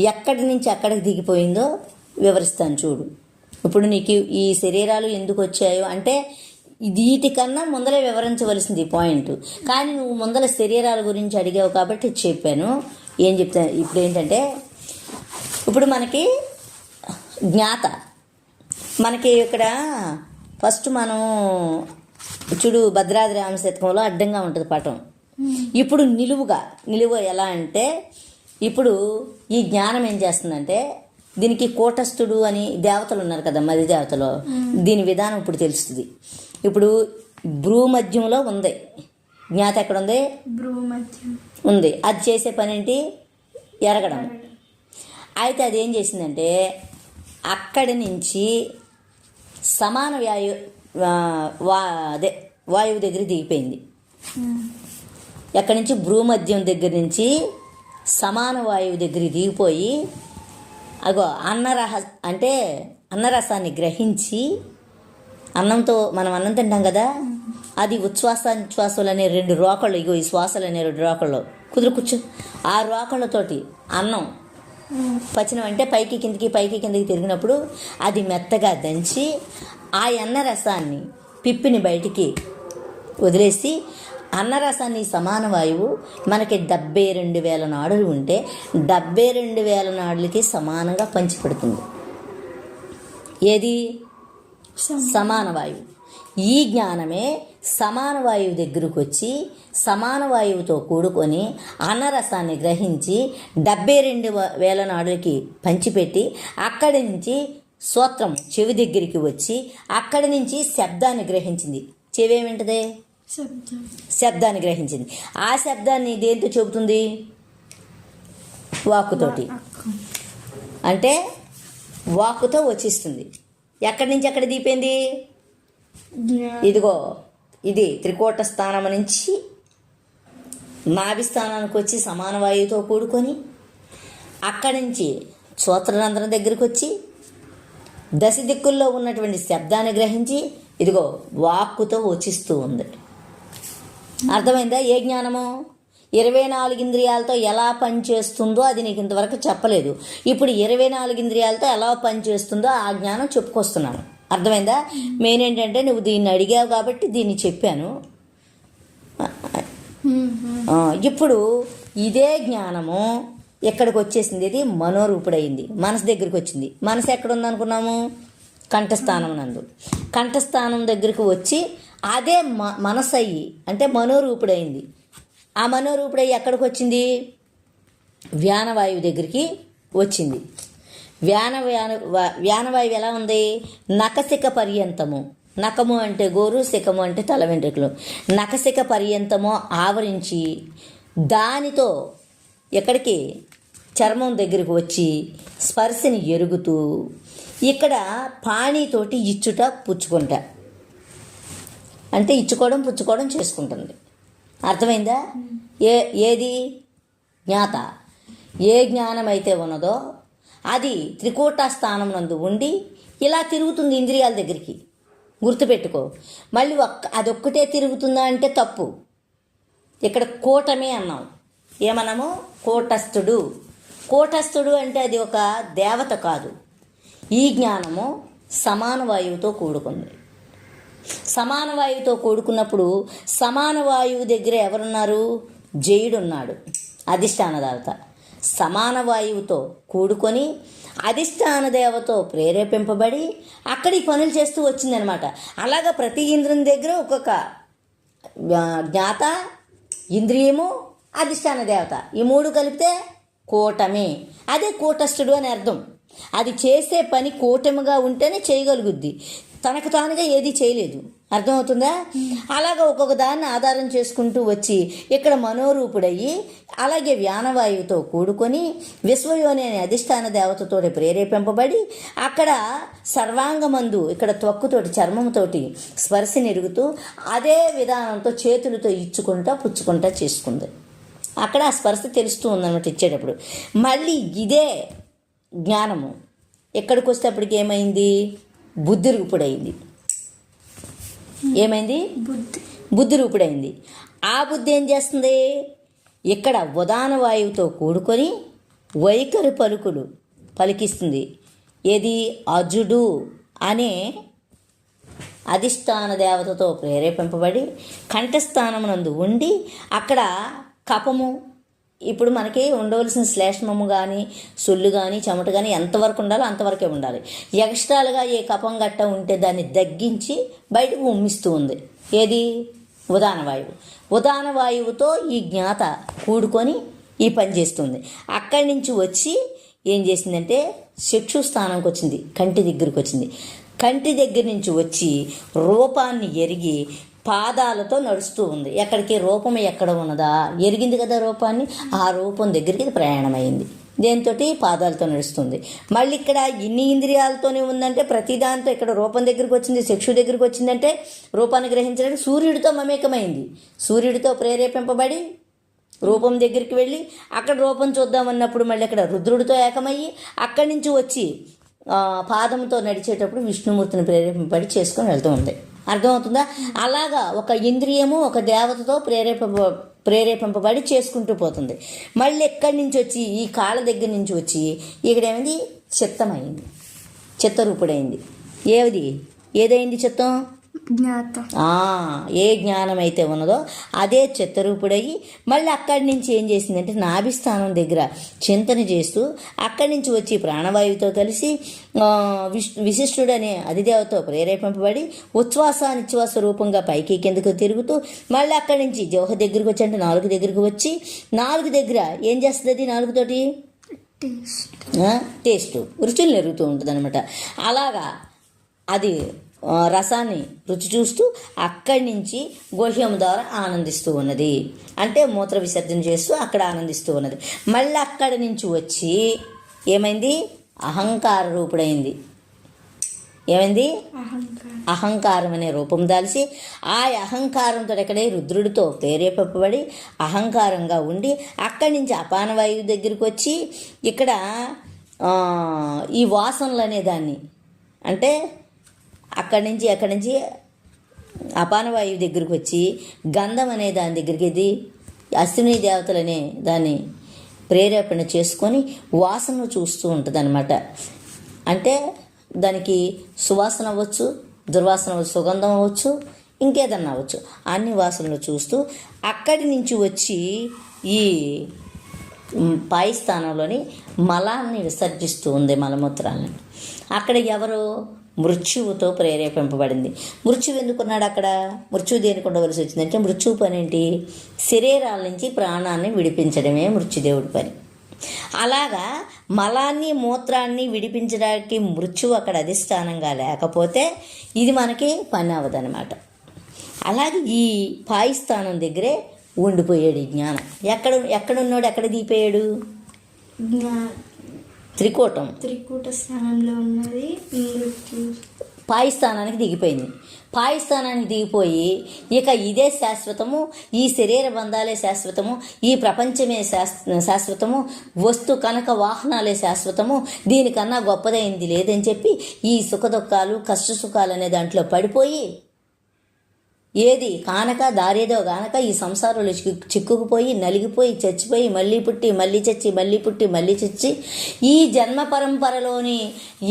ఎక్కడి నుంచి ఎక్కడికి దిగిపోయిందో వివరిస్తాను చూడు. ఇప్పుడు నీకు ఈ శరీరాలు ఎందుకు వచ్చాయో అంటే వీటికన్నా ముందలే వివరించవలసింది పాయింట్. కానీ నువ్వు ముందల శరీరాల గురించి అడిగావు కాబట్టి చెప్పాను. ఏం చెప్తాను ఇప్పుడు ఏంటంటే, ఇప్పుడు మనకి జ్ఞాత, మనకి ఇక్కడ ఫస్ట్ మనం చూడు భద్రాద్రి రామశతకంలో అడ్డంగా ఉంటుంది పటం. ఇప్పుడు నిలువ ఎలా అంటే, ఇప్పుడు ఈ జ్ఞానం ఏం చేస్తుందంటే, దీనికి కూటస్థుడు అని దేవతలు ఉన్నారు కదా, మది దేవతలో, దీని విధానం ఇప్పుడు తెలుస్తుంది. ఇప్పుడు భ్రూమధ్యంలో ఉంది జ్ఞాత. ఎక్కడ ఉంది? భ్రూమధ్యం ఉంది. అది చేసే పని ఏంటి? ఎరగడం. అయితే అది ఏం చేసిందంటే, అక్కడి నుంచి సమాన వాయువు దగ్గర దిగిపోయింది. ఎక్కడి నుంచి? భ్రూమధ్యం దగ్గర నుంచి సమాన వాయువు దగ్గర దిగిపోయి అగో అన్నరసాన్ని గ్రహించి, అన్నంతో మనం అన్నం తింటాం కదా, అది ఉచ్ఛ్వాసాలు అనే 2 రోకళ్ళు, ఇగో ఈ శ్వాసలు అనే 2 రోకళ్ళు కుదురు కూర్చో, ఆ రోకళ్ళతోటి అన్నం పచనం అంటే పైకి కిందికి తిరిగినప్పుడు అది మెత్తగా దంచి ఆ అన్నరసాన్ని పిప్పిని బయటికి వదిలేసి, అన్నరసాన్ని సమాన వాయువు మనకి 72,000 నాడులు ఉంటే 72,000 నాడులకి సమానంగా పంచిపెడుతుంది. ఏది? సమాన వాయువు. ఈ జ్ఞానమే సమాన వాయువు దగ్గరకు వచ్చి సమాన వాయువుతో కూడుకొని అన్నరసాన్ని గ్రహించి 72,000 నాడులకి పంచిపెట్టి, అక్కడి నుంచి శ్రోత్రం చెవి దగ్గరికి వచ్చి అక్కడి నుంచి శబ్దాన్ని గ్రహించింది. చెవి ఏమింటది? శబ్దాన్ని గ్రహించింది. ఆ శబ్దాన్ని దేంతో చెబుతుంది? వాక్కుతోటి. అంటే వాక్కుతో వచ్చిస్తుంది. ఎక్కడి నుంచి ఎక్కడ దీపింది? ఇదిగో ఇది త్రికోట స్థానం నుంచి నాభి స్థానానికి వచ్చి సమాన వాయువుతో కూడుకొని అక్కడి నుంచి శ్రోత్రరంధ్రం దగ్గరికి వచ్చి దశ దిక్కుల్లో ఉన్నటువంటి శబ్దాన్ని గ్రహించి ఇదిగో వాక్కుతో వచ్చిస్తూ ఉంది. అర్థమైందా? ఏ జ్ఞానము? 24 ఇంద్రియాలతో ఎలా పనిచేస్తుందో అది నీకు ఇంతవరకు చెప్పలేదు. ఇప్పుడు 24 ఇంద్రియాలతో ఎలా పనిచేస్తుందో ఆ జ్ఞానం చెప్పుకొస్తున్నాను. అర్థమైందా? మెయిన్ ఏంటంటే, నువ్వు దీన్ని అడిగావు కాబట్టి దీన్ని చెప్పాను. ఇప్పుడు ఇదే జ్ఞానము ఎక్కడికి వచ్చేసింది? ఇది మనోరూపుడైంది, మనసు దగ్గరికి వచ్చింది. మనసు ఎక్కడుంది అనుకున్నాము? కంఠస్థానం నందు. కంఠస్థానం దగ్గరికి వచ్చి అదే మనసు అయ్యి అంటే మనోరూపుడైంది. ఆ మనోరూపుడయ్యి ఎక్కడికి వచ్చింది? వ్యానవాయువు దగ్గరికి వచ్చింది. వ్యానవాయువు ఎలా ఉంది? నఖశిఖ పర్యంతము. నఖము అంటే గోరు, శిఖము అంటే తల వెంట్రుకలు. నఖశిఖ పర్యంతము ఆవరించి దానితో ఎక్కడికి? చర్మం దగ్గరికి వచ్చి స్పర్శని ఎరుగుతూ ఇక్కడ పాణితోటి ఇచ్చుట పుచ్చుకుంట అంటే ఇచ్చుకోవడం పుచ్చుకోవడం చేసుకుంటుంది. అర్థమైందా? ఏది? జ్ఞాత. ఏ జ్ఞానం అయితే ఉన్నదో అది త్రికోట స్థానం నందు ఉండి ఇలా తిరుగుతుంది ఇంద్రియాల దగ్గరికి. గుర్తుపెట్టుకో. మళ్ళీ అదొక్కటే తిరుగుతుందా అంటే తప్పు. ఇక్కడ కూటమే అన్నాం. ఏమన్నాము? కూటస్థుడు. కూటస్థుడు అంటే అది ఒక దేవత కాదు. ఈ జ్ఞానము సమాన వాయువుతో కూడుకుంది. సమాన వాయువుతో కూడుకున్నప్పుడు సమాన వాయువు దగ్గర ఎవరున్నారు? జయుడున్నాడు, అధిష్టాన దేవత. సమాన వాయువుతో కూడుకొని అధిష్టాన దేవతో ప్రేరేపింపబడి అక్కడి పనులు చేస్తూ వచ్చిందనమాట. అలాగా ప్రతి ఇంద్రియం దగ్గర ఒక్కొక్క జ్ఞాత, ఇంద్రియము, అధిష్టాన దేవత, ఈ 3 కలిపితే కూటమి. అదే కూటస్థుడు అని అర్థం. అది చేసే పని కూటమిగా ఉంటేనే చేయగలుగుద్ది, తనకు తానుగా ఏది చేయలేదు. అర్థమవుతుందా? అలాగా ఒక్కొక్క దాన్ని ఆధారం చేసుకుంటూ వచ్చి ఇక్కడ మనోరూపుడయ్యి అలాగే వ్యానవాయువుతో కూడుకొని విశ్వయోని అనే అధిష్టాన దేవతతో ప్రేరేపింపబడి అక్కడ సర్వాంగమందు ఇక్కడ త్వక్కుతోటి చర్మంతోటి స్పర్శని ఎరుగుతూ అదే విధానంతో చేతులతో ఇచ్చుకుంటా పుచ్చుకుంటా చేసుకుంది. అక్కడ ఆ స్పర్శ తెలుస్తూ ఉందన్నమాట ఇచ్చేటప్పుడు. మళ్ళీ ఇదే జ్ఞానము ఎక్కడికి వచ్చేటప్పటికి ఏమైంది? బుద్ధి రూపుడైంది. ఏమైంది? బుద్ధి రూపుడైంది. ఆ బుద్ధి ఏం చేస్తుంది? ఇక్కడ ఉదాన వాయువుతో కూడుకొని వైఖరి పలుకులు పలికిస్తుంది. ఏది? అజుడు అనే అధిష్టాన దేవతతో ప్రేరేపింపబడి కంఠస్థానమునందు ఉండి అక్కడ కపము, ఇప్పుడు మనకి ఉండవలసిన శ్లేష్మము కానీ సొల్లు కానీ చెమట కానీ ఎంతవరకు ఉండాలో అంతవరకే ఉండాలి. ఎక్స్ట్రాలుగా ఏ కపం గట్ట ఉంటే దాన్ని దగ్గించి బయటకు ఉమ్మిస్తూ ఉంది. ఏది? ఉదాన వాయువు. ఉదాన వాయువుతో ఈ జ్ఞాత కూడుకొని ఈ పని చేస్తుంది. అక్కడి నుంచి వచ్చి ఏం చేసిందంటే చక్షు స్థానంకి వచ్చింది, కంటి దగ్గరికి వచ్చింది. కంటి దగ్గర నుంచి వచ్చి రూపాన్ని ఎరిగి పాదాలతో నడుస్తూ ఉంది. ఎక్కడికి? రూపం ఎక్కడ ఉన్నదా ఎరిగింది కదా రూపాన్ని, ఆ రూపం దగ్గరికి ప్రయాణమైంది. దేంతో? పాదాలతో నడుస్తుంది. మళ్ళీ ఇక్కడ ఇన్ని ఇంద్రియాలతోనే ఉందంటే ప్రతిదాంతో ఇక్కడ రూపం దగ్గరికి వచ్చింది, చక్షు దగ్గరికి వచ్చిందంటే రూపాన్ని గ్రహించడానికి సూర్యుడితో మమేకమైంది. సూర్యుడితో ప్రేరేపింపబడి రూపం దగ్గరికి వెళ్ళి అక్కడ రూపం చూద్దామన్నప్పుడు మళ్ళీ అక్కడ రుద్రుడితో ఏకమయ్యి అక్కడి నుంచి వచ్చి పాదంతో నడిచేటప్పుడు విష్ణుమూర్తిని ప్రేరేపింపబడి చేసుకొని వెళ్తూ ఉంది. అర్థమవుతుందా? అలాగా ఒక ఇంద్రియము ఒక దేవతతో ప్రేరేపింపబడి చేసుకుంటూ పోతుంది. మళ్ళీ ఎక్కడి నుంచి వచ్చి ఈ కాళ్ళ దగ్గర నుంచి వచ్చి ఇక్కడేమైంది? చిత్తమైంది, చిత్తరూపుడైంది. ఏదైంది చిత్తం? జ్ఞాత. ఏ జ్ఞానం అయితే ఉన్నదో అదే చిత్తరూపుడయ్యి మళ్ళీ అక్కడి నుంచి ఏం చేసిందంటే నాభిస్థానం దగ్గర చింతన చేస్తూ అక్కడి నుంచి వచ్చి ప్రాణవాయువుతో కలిసి విశిష్టుడనే అధిదేవతో ప్రేరేపింపబడి నిశ్వాస రూపంగా పైకి కిందకు తిరుగుతూ మళ్ళీ అక్కడి నుంచి జౌహ దగ్గరికి వచ్చి అంటే నాలుగు దగ్గరికి వచ్చి నాలుగు దగ్గర ఏం చేస్తుంది? అది నాలుగుతోటి టేస్ట్ రుచులు నెరుగుతూ ఉంటుంది అనమాట. అలాగా అది రసాన్ని రుచి చూస్తూ అక్కడి నుంచి గుహ్యం ద్వారా ఆనందిస్తూ ఉన్నది. అంటే మూత్ర విసర్జన చేస్తూ అక్కడ ఆనందిస్తూ ఉన్నది. మళ్ళీ అక్కడి నుంచి వచ్చి ఏమైంది? అహంకార రూపుడైంది. ఏమైంది? అహంకారం అనే రూపం దాల్చి ఆ అహంకారంతో ఎక్కడే రుద్రుడితో ప్రేరేపింపబడి అహంకారంగా ఉండి అక్కడి నుంచి అపానవాయువు దగ్గరికి వచ్చి ఇక్కడ ఈ వాసనలు అనే దాన్ని అంటే అక్కడి నుంచి అపానవాయువు దగ్గరికి వచ్చి గంధం అనే దాని దగ్గరికి ఇది అశ్విని దేవతలనే దాన్ని ప్రేరేపణ చేసుకొని వాసన చూస్తూ ఉంటుంది అనమాట. అంటే దానికి సువాసన అవ్వచ్చు, దుర్వాసన అవ్వచ్చు, సుగంధం అవ్వచ్చు, ఇంకేదన్నా అవ్వచ్చు. అన్ని వాసనలు చూస్తూ అక్కడి నుంచి వచ్చి ఈ పాయి స్థానంలోని మలాన్ని విసర్జిస్తూ ఉంది, మలమూత్రాలను. అక్కడ ఎవరు? మృత్యువుతో ప్రేరేపింపబడింది. మృత్యువు ఎందుకున్నాడు అక్కడ? మృత్యువు దేనికి ఉండవలసి వచ్చిందంటే మృత్యువు పని ఏంటి? శరీరాల నుంచి ప్రాణాన్ని విడిపించడమే మృత్యుదేవుడి పని. అలాగా మలాన్ని మూత్రాన్ని విడిపించడానికి మృత్యువు అక్కడ అధిష్టానంగా లేకపోతే ఇది మనకి పని అవ్వదనమాట. అలాగే ఈ పాయి స్థానం దగ్గరే ఉండిపోయాడు ఈ జ్ఞానం. ఎక్కడున్నాడు? ఎక్కడ దిగిపోయాడు? త్రికూట స్థానంలో ఉన్నది పాయి స్థానానికి దిగిపోయింది. పాయి స్థానానికి దిగిపోయి ఇక ఇదే శాశ్వతము, ఈ శరీర బంధాలే శాశ్వతము, ఈ ప్రపంచమే శాశ్వతము, వస్తు కనక వాహనాలే శాశ్వతము, దీనికన్నా గొప్పదైంది లేదని చెప్పి ఈ సుఖదుఖాలు కష్ట సుఖాలు అనే దాంట్లో పడిపోయి ఏది కానక దారేదో కానక ఈ సంసారంలో చిక్కుకుపోయి నలిగిపోయి చచ్చిపోయి మళ్ళీ పుట్టి మళ్ళీ చచ్చి మళ్ళీ పుట్టి మళ్ళీ చచ్చి ఈ జన్మ పరంపరలోని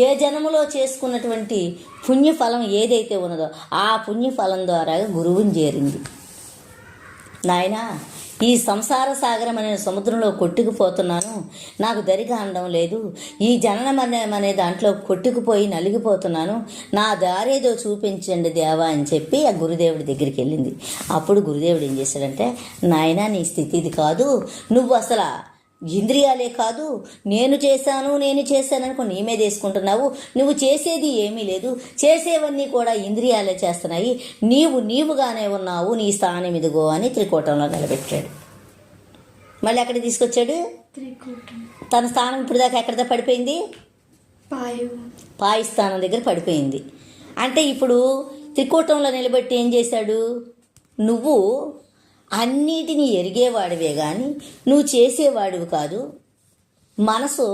ఏ జన్మలో చేసుకున్నటువంటి పుణ్యఫలం ఏదైతే ఉన్నదో ఆ పుణ్యఫలం ద్వారా గురువుని చేరింది. నాయనా, ఈ సంసార సాగరం అనే సముద్రంలో కొట్టుకుపోతున్నాను, నాకు దరికి అందం లేదు, ఈ జననం అనే దాంట్లో కొట్టుకుపోయి నలిగిపోతున్నాను, నా దారేదో చూపించండి దేవా అని చెప్పి ఆ గురుదేవుడి దగ్గరికి వెళ్ళింది. అప్పుడు గురుదేవుడు ఏం చేశాడంటే, నాయనా నీ స్థితి ఇది కాదు, నువ్వు అసలు ఇంద్రియాలే కాదు, నేను చేశాననుకో నీ మీద వేసుకుంటున్నావు, నువ్వు చేసేది ఏమీ లేదు, చేసేవన్నీ కూడా ఇంద్రియాలే చేస్తున్నాయి, నీవుగానే ఉన్నావు, నీ స్థానం ఇదిగో అని త్రికూటంలో నిలబెట్టాడు. మళ్ళీ అక్కడ తీసుకొచ్చాడు తన స్థానం. ఇప్పుడు దాకా ఎక్కడ పడిపోయింది? పాయి స్థానం దగ్గర పడిపోయింది. అంటే ఇప్పుడు త్రికూటంలో నిలబెట్టి ఏం చేశాడు? నువ్వు అన్నిటినీ ఎరిగేవాడివే కానీ నువ్వు చేసేవాడివి కాదు. మనసు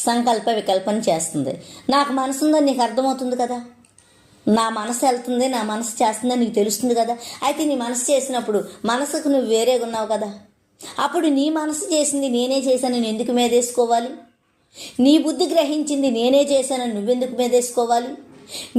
సంకల్ప వికల్పన చేస్తుంది. నాకు మనసు ఉందని నీకు అర్థమవుతుంది కదా, నా మనసు వెళ్తుంది, నా మనసు చేస్తుందని నీకు తెలుస్తుంది కదా. అయితే నీ మనసు చేసినప్పుడు మనసుకు నువ్వు వేరేగా ఉన్నావు కదా, అప్పుడు నీ మనసు చేసింది నేనే చేశానని ఎందుకు మీదేసుకోవాలి? నీ బుద్ధి గ్రహించింది నేనే చేశానని నువ్వెందుకు మీదేసుకోవాలి?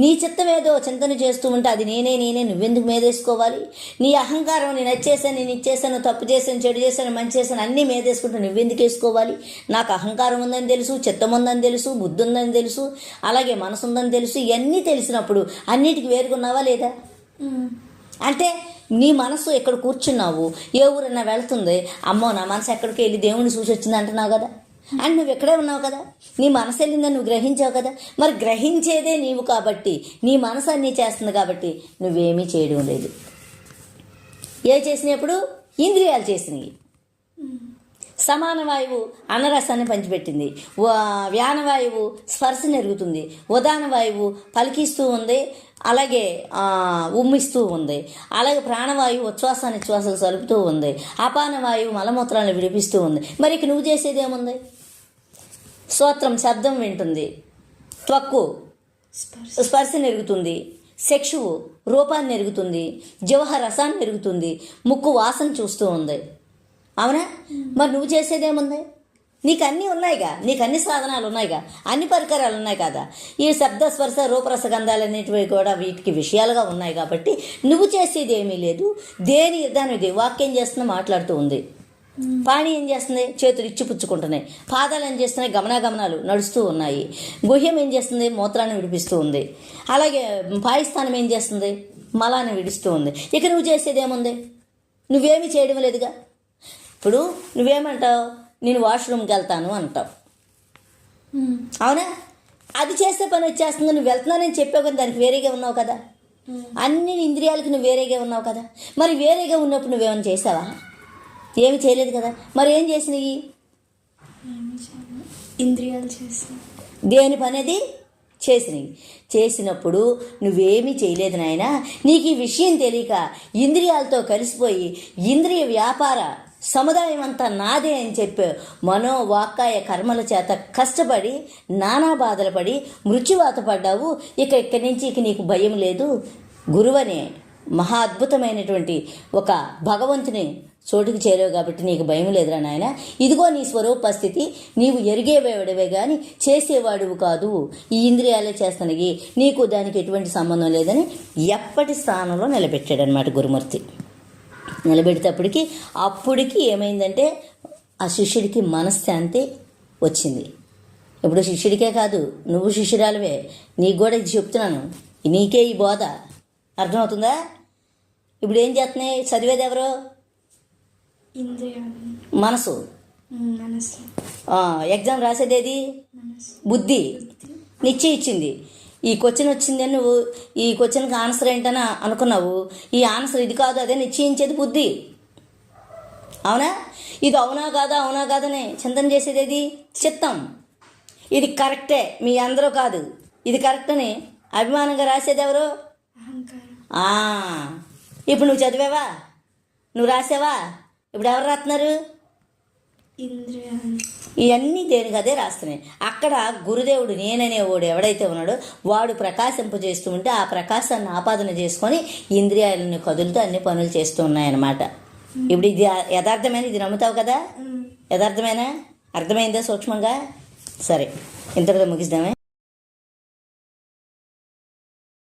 నీ చిత్తం ఏదో చింతన చేస్తూ ఉంటే అది నేనే నువ్వెందుకు మీదేసుకోవాలి? నీ అహంకారం నేను వచ్చేసాను, నేను ఇచ్చేసాను, తప్పు చేశాను, చెడు చేశాను, మంచి చేశాను అన్నీ మీదేసుకుంటూ నువ్వెందుకు వేసుకోవాలి? నాకు అహంకారం ఉందని తెలుసు, చిత్తం ఉందని తెలుసు, బుద్ధి ఉందని తెలుసు, అలాగే మనసు ఉందని తెలుసు. ఇవన్నీ తెలిసినప్పుడు అన్నిటికీ వేరుకున్నావా లేదా? అంటే నీ మనసు ఎక్కడ కూర్చున్నావు, ఏ ఊరన్నా వెళ్తుంది, అమ్మో నా మనసు ఎక్కడికి వెళ్ళి దేవుని చూసి వచ్చింది అంటున్నావు కదా, అండ్ నువ్వు ఎక్కడే ఉన్నావు కదా, నీ మనసు వెళ్ళిందని నువ్వు గ్రహించావు కదా. మరి గ్రహించేదే నీవు కాబట్టి, నీ మనసు అన్నీ చేస్తుంది కాబట్టి నువ్వేమీ చేయడం లేదు. ఏ చేసినప్పుడు? ఇంద్రియాలు చేసినవి. సమాన వాయువు అన్నరసాన్ని పంచిపెట్టింది, వ్యానవాయువు స్పర్శను ఎరుగుతుంది, ఉదాన వాయువు పలికిస్తూ ఉంది, అలాగే ఉమ్మిస్తూ ఉంది, అలాగే ప్రాణవాయువు ఉచ్ఛ్వాసాన్ని శ్వాసలు సలుపుతూ ఉంది, అపాన వాయువు మలమూత్రాలను విడిపిస్తూ ఉంది. మరి ఇక నువ్వు చేసేది ఏముంది? శ్రోత్రం శబ్దం వింటుంది, త్వక్కు స్పర్శను ఎరుగుతుంది, చక్షువు రూపాన్ని ఎరుగుతుంది, జిహ్వ రసాన్ని ఎరుగుతుంది, ముక్కు వాసన చూస్తూ ఉంది. అవునా? మరి నువ్వు చేసేదేముంది? నీకు అన్నీ ఉన్నాయిగా, నీకు అన్ని సాధనాలు ఉన్నాయిగా, అన్ని పరికరాలు ఉన్నాయి కదా. ఈ శబ్ద స్పర్శ రూపరసగంధాలు అనేటివి కూడా వీటికి విషయాలుగా ఉన్నాయి కాబట్టి నువ్వు చేసేది ఏమీ లేదు. దేని దాని ఇది వాక్యం చేస్తున్నా మాట్లాడుతూ ఉంది. పాణి ఏం చేస్తుంది? చేతులు ఇచ్చిపుచ్చుకుంటున్నాయి. పాదాలు ఏం చేస్తున్నాయి? గమనాగమనాలు నడుస్తూ ఉన్నాయి. గుహ్యం ఏం చేస్తుంది? మూత్రాన్ని విడిపిస్తూ ఉంది. అలాగే పాయిస్థానం ఏం చేస్తుంది? మలాన్ని విడిస్తూ ఉంది. ఇక నువ్వు చేసేది ఏముంది? నువ్వేమీ చేయడం లేదుగా. ఇప్పుడు నువ్వేమంటావు? నేను వాష్రూమ్కి వెళ్తాను అంటావు, అవునా? అది చేసే పని వచ్చేస్తుంది. నువ్వు వెళ్తున్నానని చెప్పావు కదా, దానికి వేరేగా ఉన్నావు కదా. అన్ని ఇంద్రియాలకు నువ్వు వేరేగా ఉన్నావు కదా. మరి వేరేగా ఉన్నప్పుడు నువ్వేమైనా చేసావా? ఏమి చేయలేదు కదా. మరి ఏం చేసినాయి? ఇంద్రియాలు చేసి దేని పని అది చేసినవి. చేసినప్పుడు నువ్వేమీ చేయలేదు నాయనా. నీకు ఈ విషయం తెలియక ఇంద్రియాలతో కలిసిపోయి ఇంద్రియ వ్యాపార సముదాయం అంతా నాదే అని చెప్పి మనోవాక్కాయ కర్మల చేత కష్టపడి నానా బాధలు పడి మృత్యువాత పడ్డావు. ఇక్కడి నుంచి నీకు భయం లేదు. గురువనే మహా అద్భుతమైనటువంటి ఒక భగవంతుని చోటుకి చేరావు కాబట్టి నీకు భయం లేదురా నాయన. ఇదిగో నీ స్వరూప స్థితి, నీవు ఎరిగేవాడివే కానీ చేసేవాడువు కాదు. ఈ ఇంద్రియాలే చేస్తానికి, నీకు దానికి ఎటువంటి సంబంధం లేదని ఎప్పటి స్థానంలో నిలబెట్టాడనమాట గురుమూర్తి. నిలబెట్టేటప్పటికి అప్పటికి ఏమైందంటే ఆ శిష్యుడికి మనశ్శాంతి వచ్చింది. ఇప్పుడు శిష్యుడికే కాదు, నువ్వు శిష్యురాలువే, నీకు కూడా ఇది చెప్తున్నాను. నీకే ఈ బోధ అర్థమవుతుందా? ఇప్పుడు ఏం చేస్తున్నాయి? చదివేది ఎవరు? ఇంద్రియాలు, మనసు. ఎగ్జామ్ రాసేదేది? బుద్ధి. నిశ్చయం ఇచ్చింది. ఈ క్వశ్చన్ వచ్చిందని నువ్వు ఈ క్వశ్చన్కి ఆన్సర్ ఏంటని అనుకున్నావు. ఈ ఆన్సర్ ఇది కాదు, అదే నిశ్చయించేది బుద్ధి. అవునా? ఇది అవునా కాదని చింతన చేసేది చిత్తం. ఇది కరెక్టే, మీ అందరూ కాదు, ఇది కరెక్ట్ అని అభిమానంగా రాసేది ఎవరు? ఇప్పుడు నువ్వు చదివావా? నువ్వు రాసావా? ఇప్పుడు ఎవరు రాస్తున్నారు? ఇవన్నీ దేనికి అదే రాస్తున్నాయి. అక్కడ గురుదేవుడు నేననేవాడు ఎవడైతే ఉన్నాడో వాడు ప్రకాశింపజేస్తూ ఉంటే ఆ ప్రకాశాన్ని ఆపాదన చేసుకొని ఇంద్రియాలను కదులుతూ అన్ని పనులు చేస్తూ ఉన్నాయన్నమాట. ఇప్పుడు ఇది యథార్థమైన, ఇది నమ్ముతావు కదా? యథార్థమేనా? అర్థమైందా సూక్ష్మంగా? సరే, ఇంతటితో ముగిద్దామే.